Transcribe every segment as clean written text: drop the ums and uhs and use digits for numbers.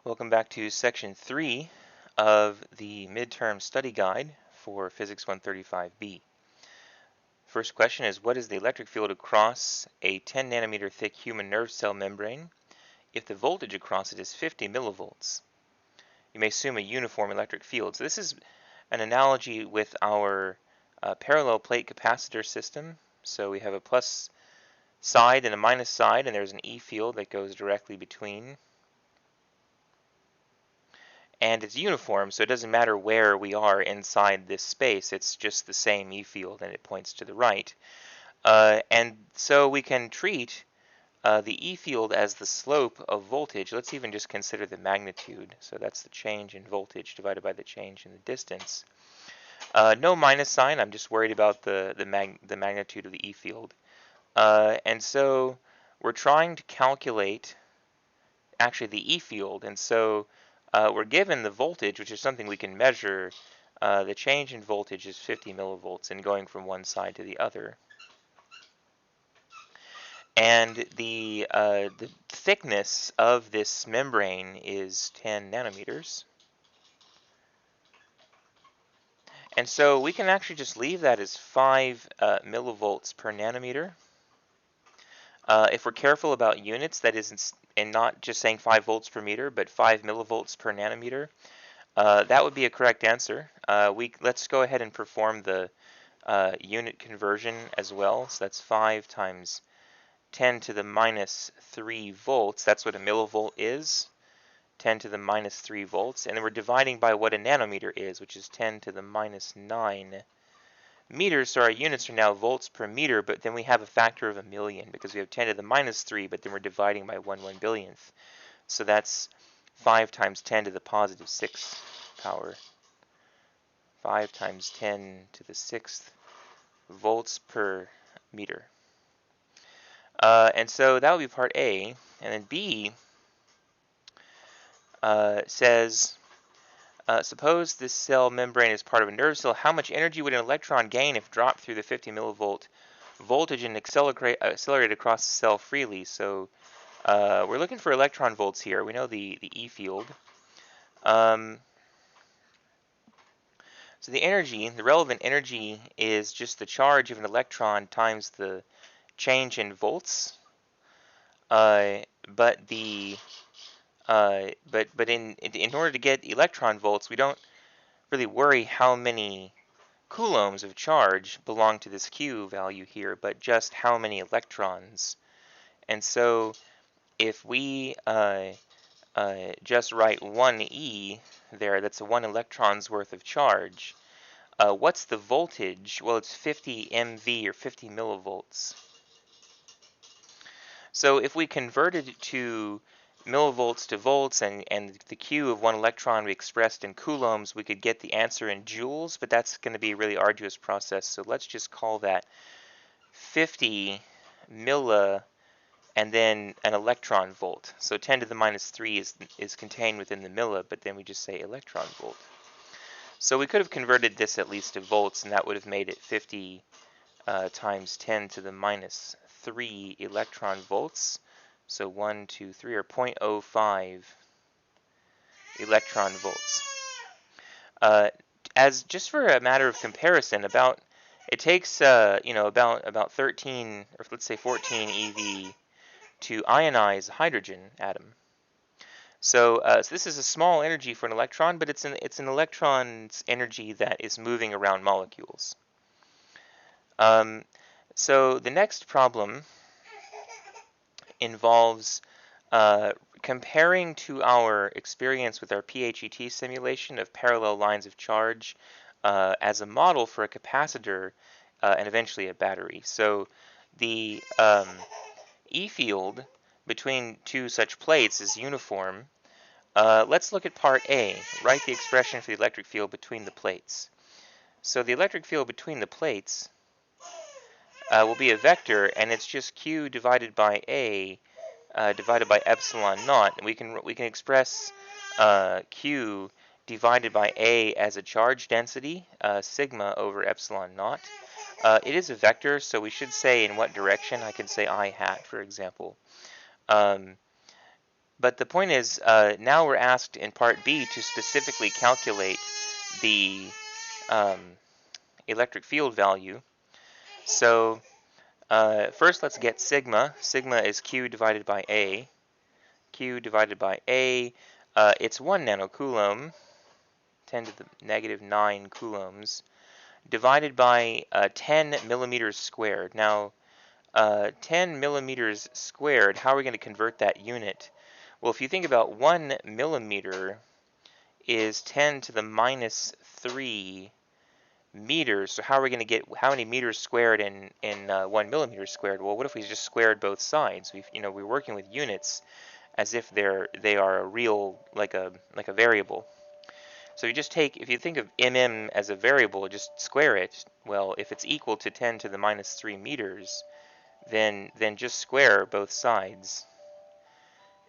Welcome back to section 3 of the midterm study guide for Physics 135B. First question is, what is the electric field across a 10 nanometer thick human nerve cell membrane if the voltage across it is 50 millivolts? You may assume a uniform electric field. So this is an analogy with our parallel plate capacitor system. So we have a plus side and a minus side, and there's an E field that goes directly between. And it's uniform, so it doesn't matter where we are inside this space. It's just the same E field, and it points to the right. And so we can treat the E field as the slope of voltage. Let's even just consider the magnitude. So that's the change in voltage divided by the change in the distance. No minus sign. I'm just worried about the magnitude of the E field. And so we're trying to calculate actually the E field, and so we're given the voltage, which is something we can measure. The change in voltage is 50 millivolts and going from one side to the other. And the thickness of this membrane is 10 nanometers. And so we can actually just leave that as 5 millivolts per nanometer. If we're careful about units, that is, and not just saying 5 volts per meter, but 5 millivolts per nanometer, that would be a correct answer. Let's go ahead and perform the unit conversion as well. So that's 5 times 10 to the minus 3 volts. That's what a millivolt is, 10 to the minus 3 volts. And then we're dividing by what a nanometer is, which is 10 to the minus 9 meters. So our units are now volts per meter, but then we have a factor of a million because we have 10 to the minus 3, but then we're dividing by 1/1,000,000th. So that's 5 times 10 to the positive 6th power. 5 times 10 to the 6th volts per meter. And so that would be part A. And then B says, suppose this cell membrane is part of a nerve cell. How much energy would an electron gain if dropped through the 50 millivolt voltage and accelerated across the cell freely? So we're looking for electron volts here. We know the E field. So the energy, the relevant energy, is just the charge of an electron times the change in volts. But in order to get electron volts, we don't really worry how many coulombs of charge belong to this Q value here, but just how many electrons. And so if we just write 1e there, that's 1 electron's worth of charge. What's the voltage? Well, it's 50 MV or 50 millivolts. So if we converted to millivolts to volts and the Q of 1 electron we expressed in coulombs, we could get the answer in joules, but that's going to be a really arduous process. So let's just call that 50 milli and then an electron volt. So 10 to the minus 3 is contained within the milli, but then we just say electron volt. So we could have converted this at least to volts, and that would have made it 50 times 10 to the minus 3 electron volts. So 1, 2, 3, or 0.05 electron volts. As just for a matter of comparison, it takes about 13 or let's say 14 eV to ionize a hydrogen atom. So this is a small energy for an electron, but it's an electron's energy that is moving around molecules. So the next problem involves comparing to our experience with our PHYS simulation of parallel lines of charge as a model for a capacitor and eventually a battery. So the E field between two such plates is uniform. Let's look at part A. Write the expression for the electric field between the plates. So the electric field between the plates will be a vector, and it's just Q divided by A divided by epsilon naught. And we can express Q divided by A as a charge density, sigma over epsilon naught. It is a vector, so we should say in what direction. I can say I hat, for example. But the point is, now we're asked in part B to specifically calculate the electric field value. So first let's get sigma. Sigma is Q divided by A. Q divided by A, it's 1 nanocoulomb, 10 to the negative 9 coulombs, divided by 10 millimeters squared. Now, 10 millimeters squared, how are we going to convert that unit? Well, if you think about 1 millimeter is 10 to the minus 3 meters. So how are we going to get how many meters squared in 1 millimeter squared? Well, what if we just squared both sides? We're working with units as if they are a real like a variable. So if you think of mm as a variable, just square it. Well, if it's equal to 10 to the minus 3 meters, then just square both sides,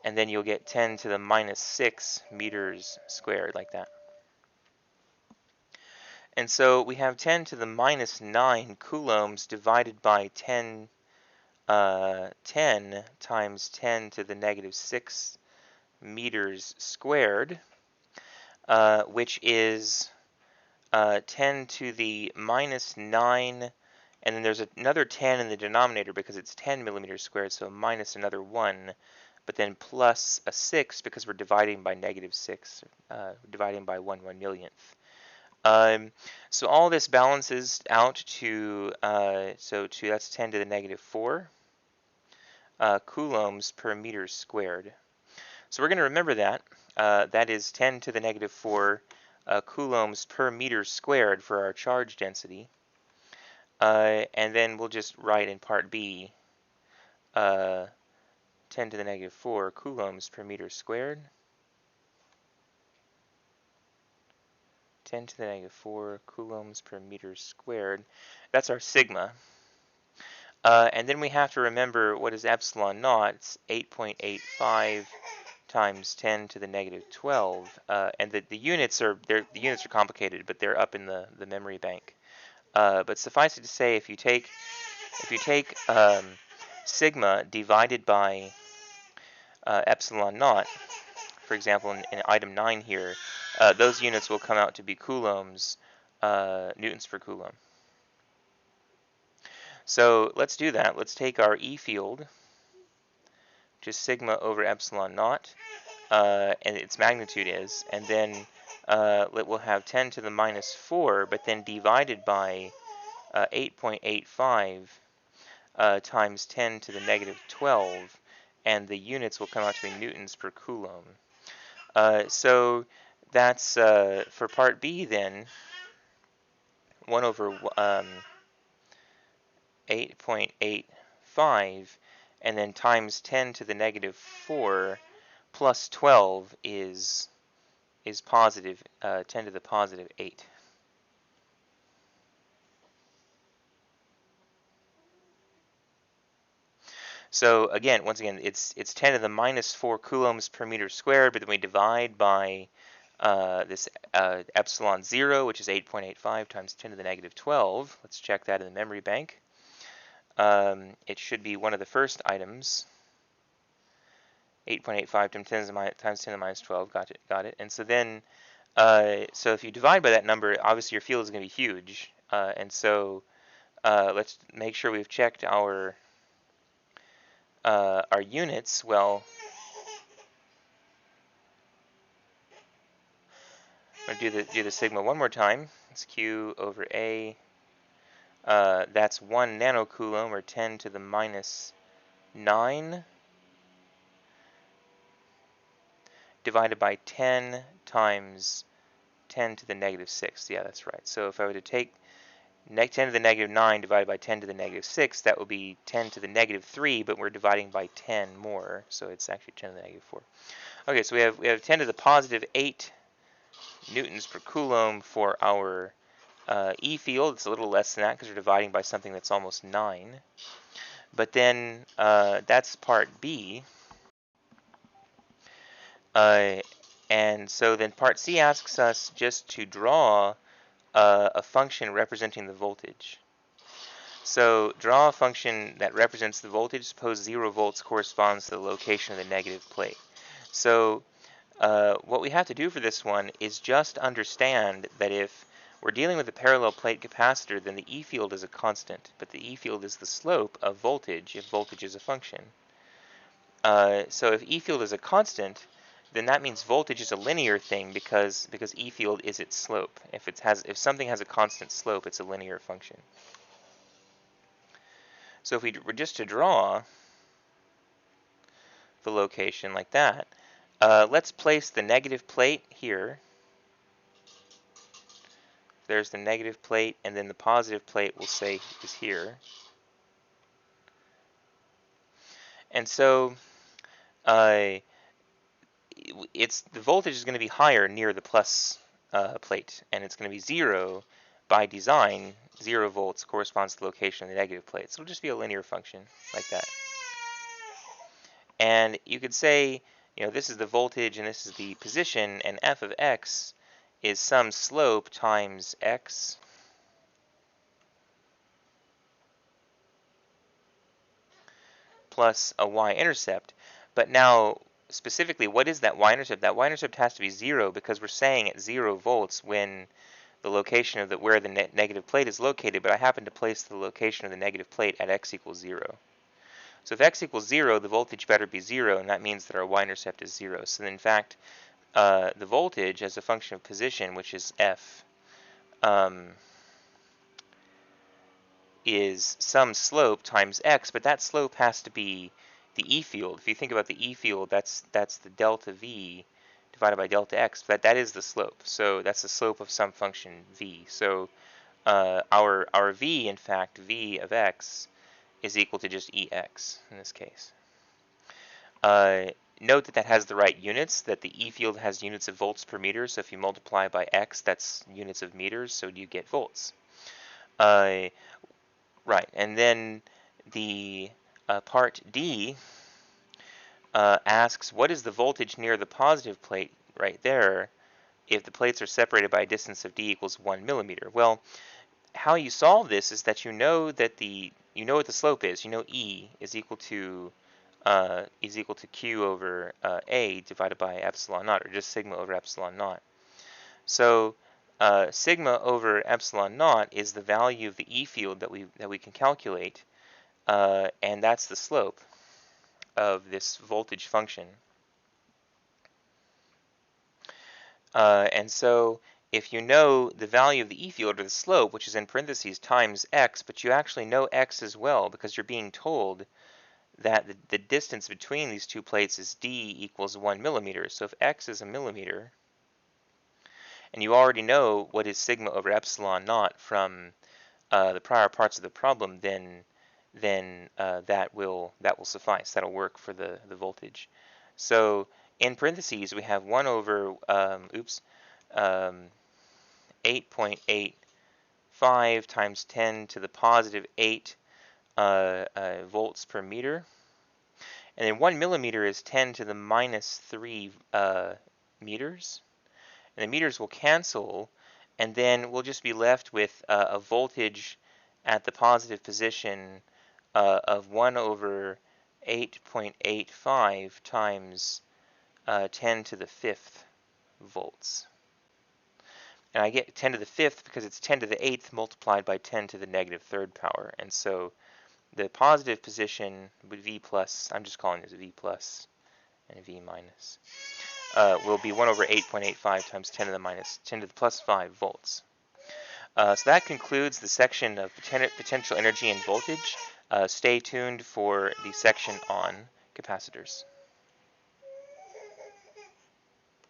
and then you'll get 10 to the minus 6 meters squared, like that. And so we have 10 to the minus 9 coulombs divided by 10 times 10 to the negative 6 meters squared, which is 10 to the minus 9, and then there's another 10 in the denominator because it's 10 millimeters squared, so minus another 1, but then plus a 6 because we're dividing by negative 6, dividing by 1/1,000,000th. So all this balances out to, that's 10 to the negative 4 coulombs per meter squared. So we're going to remember that. That is 10 to the negative 4 coulombs per meter squared for our charge density. And then we'll just write in part B 10 to the negative 4 coulombs per meter squared. 10 to the negative 4 coulombs per meter squared. That's our sigma. And then we have to remember what is epsilon naught. It's 8.85 times 10 to the negative 12. And the units are complicated, but they're up in the memory bank. But suffice it to say, if you take sigma divided by epsilon naught, for example, in item 9 here, those units will come out to be coulombs, newtons per coulomb. So let's do that. Let's take our E field, which is sigma over epsilon naught, and its magnitude is, and then we'll have 10 to the minus 4, but then divided by 8.85 times 10 to the negative 12, and the units will come out to be newtons per coulomb. So that's for part B then, 1 over 8.85, and then times 10 to the negative 4 plus 12 is positive 10 to the positive 8. So again, once again, it's 10 to the minus 4 coulombs per meter squared, but then we divide by this epsilon 0, which is 8.85 times 10 to the negative 12. Let's check that in the memory bank. It should be one of the first items. 8.85 times 10 to the minus 12. Got it. And so then, so if you divide by that number, obviously your field is going to be huge. And so let's make sure we've checked our units. Well, I'm going to do the sigma one more time. It's Q over A. That's 1 nanocoulomb, or 10 to the minus 9, divided by 10 times 10 to the negative 6. Yeah, that's right. So if I were to take 10 to the negative 9 divided by 10 to the negative 6, that would be 10 to the negative 3, but we're dividing by 10 more, so it's actually 10 to the negative 4. Okay, so we have 10 to the positive 8 newtons per coulomb for our E field. It's a little less than that because we're dividing by something that's almost 9. But then that's part B. And so then part C asks us just to draw a function representing the voltage. So draw a function that represents the voltage. Suppose 0 volts corresponds to the location of the negative plate. So what we have to do for this one is just understand that if we're dealing with a parallel plate capacitor, then the E field is a constant, but the E field is the slope of voltage if voltage is a function. So if E field is a constant, then that means voltage is a linear thing because E field is its slope. If something has a constant slope, it's a linear function. So if we were just to draw the location like that, let's place the negative plate here. There's the negative plate, and then the positive plate we'll say is here. And so the voltage is going to be higher near the plus plate, and it's going to be 0 by design. 0 volts corresponds to the location of the negative plate. So it'll just be a linear function like that. And you could say, this is the voltage and this is the position, and f of x is some slope times x plus a y-intercept. But now, specifically, what is that y-intercept? That y-intercept has to be 0 because we're saying at 0 volts when the location of where the negative plate is located, but I happen to place the location of the negative plate at x equals 0. So if x equals 0, the voltage better be 0, and that means that our y-intercept is 0. So in fact, the voltage as a function of position, which is f, is some slope times x, but that slope has to be the E field. If you think about the E field, that's the delta V divided by delta x. That is the slope. So that's the slope of some function v. So our v, in fact, v of x is equal to just ex in this case. Note that has the right units, that the E field has units of volts per meter. So if you multiply by x, that's units of meters, so you get volts. Right, and then the part D asks, what is the voltage near the positive plate right there if the plates are separated by a distance of d equals 1 millimeter? Well, how you solve this is that you know what the slope is. You know E is equal to Q over A divided by epsilon naught, or just sigma over epsilon naught. So sigma over epsilon naught is the value of the E field that we can calculate, and that's the slope of this voltage function. And so if you know the value of the E field, or the slope, which is in parentheses times x, but you actually know x as well because you're being told that the distance between these two plates is d equals 1 millimeter. So if x is a millimeter, and you already know what is sigma over epsilon naught from the prior parts of the problem, then that will suffice. That'll work for the voltage. So in parentheses we have 1 over 8.85 times 10 to the positive 8 volts per meter, and then 1 millimeter is 10 to the minus 3 meters. And the meters will cancel, and then we'll just be left with a voltage at the positive position of 1 over 8.85 times 10 to the 5th volts. And I get 10 to the 5th because it's 10 to the 8th multiplied by 10 to the negative 3rd power. And so the positive position with V plus, I'm just calling this V plus and V minus, will be 1 over 8.85 times 10 to the plus 5 volts. So that concludes the section of potential energy and voltage. Stay tuned for the section on capacitors.